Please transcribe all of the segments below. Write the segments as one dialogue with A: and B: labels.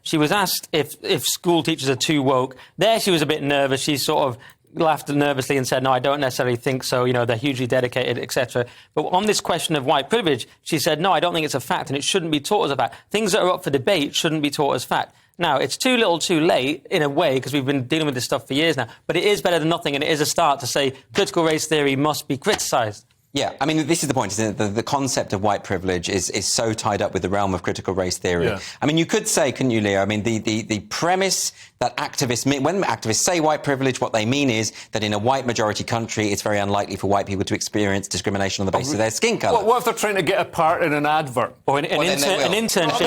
A: She was asked if school teachers are too woke. There she was a bit nervous. She sort of laughed nervously and said, no, I don't necessarily think so. You know, they're hugely dedicated, etc. But on this question of white privilege, she said, no, I don't think it's a fact and it shouldn't be taught as a fact. Things that are up for debate shouldn't be taught as fact. Now, it's too little too late, in a way, because we've been dealing with this stuff for years now. But it is better than nothing, and it is a start to say critical race theory must be criticised.
B: Yeah, I mean, this is the point, isn't it? The concept of white privilege is so tied up with the realm of critical race theory. Yeah. I mean, you could say, couldn't you, Leo? I mean, the premise that when activists say white privilege, what they mean is that in a white majority country, it's very unlikely for white people to experience discrimination on the basis of their skin colour.
C: What if they're trying to get a part in an advert?
A: Or an internship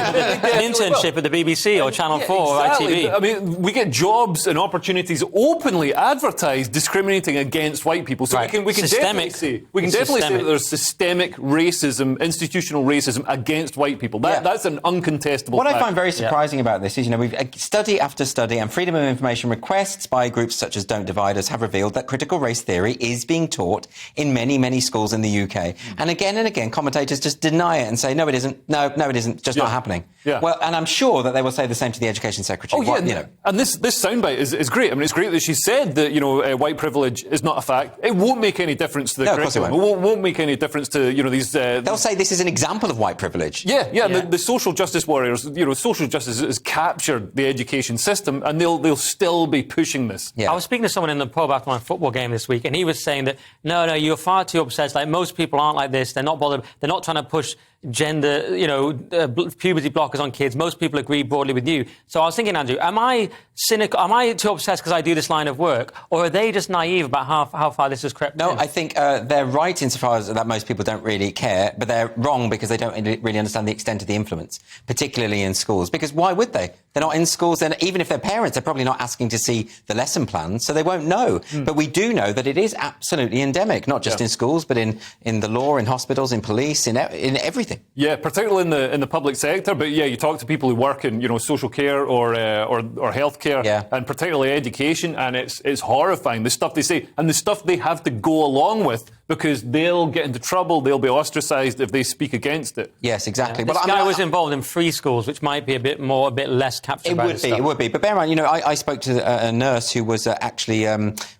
A: at the BBC or Channel 4 or ITV.
C: I mean, we get jobs and opportunities openly advertised discriminating against white people. So
A: right.
C: we can definitely say that there's systemic racism, institutional racism against white people. That's an uncontestable
B: fact.
C: I
B: find very surprising about this is, you know, we've study after study and freedom of information requests by groups such as Don't Divide Us have revealed that critical race theory is being taught in many, many schools in the UK. And again, commentators just deny it and say, no, it isn't. No, it isn't. Just not happening.
C: Yeah.
B: Well, and I'm sure that they will say the same to the Education Secretary.
C: Oh, yeah. And this soundbite is great. I mean, it's great that she said that, you know, white privilege is not a fact. It won't make any difference to the curriculum. It won't make any difference to, you know, these...
B: They'll say this is an example of white privilege.
C: Yeah. The social justice warriors, you know, social justice has captured the education system and they'll still be pushing this.
A: Yeah. I was speaking to someone in the pub after my football game this week and he was saying that, no, you're far too obsessed. Like, most people aren't like this. They're not bothered. They're not trying to push gender, you know, puberty blockers on kids. Most people agree broadly with you. So I was thinking, Andrew, am I cynical? Am I too obsessed because I do this line of work? Or are they just naive about how far this has crept in?
B: No, I think they're right insofar as that most people don't really care, but they're wrong because they don't really understand the extent of the influence, particularly in schools. Because why would they? They're not in schools. Then even if they're parents, they're probably not asking to see the lesson plans, so they won't know. But we do know that it is absolutely endemic, not just in schools, but in the law, in hospitals, in police, in everything.
C: Yeah, particularly in the public sector. But yeah, you talk to people who work in, you know, social care or healthcare, and particularly education, and it's horrifying, the stuff they say and the stuff they have to go along with because they'll get into trouble, they'll be ostracised if they speak against it.
B: Yes, exactly.
A: This guy was involved in free schools, which might be a bit less captured by this stuff.
B: It would be. But bear in mind, you know, I spoke to a nurse who was actually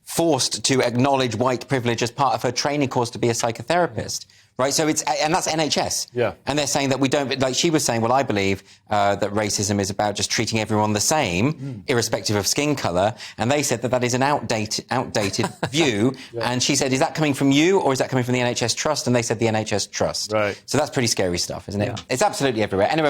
B: forced to acknowledge white privilege as part of her training course to be a psychotherapist. Right, so and that's NHS. Yeah. And they're saying that we don't, like she was saying, well, I believe that racism is about just treating everyone the same, irrespective of skin colour. And they said that is an outdated view. And she said, is that coming from you or is that coming from the NHS Trust? And they said the NHS Trust. Right. So that's pretty scary stuff, isn't it? It's absolutely everywhere. Anyway.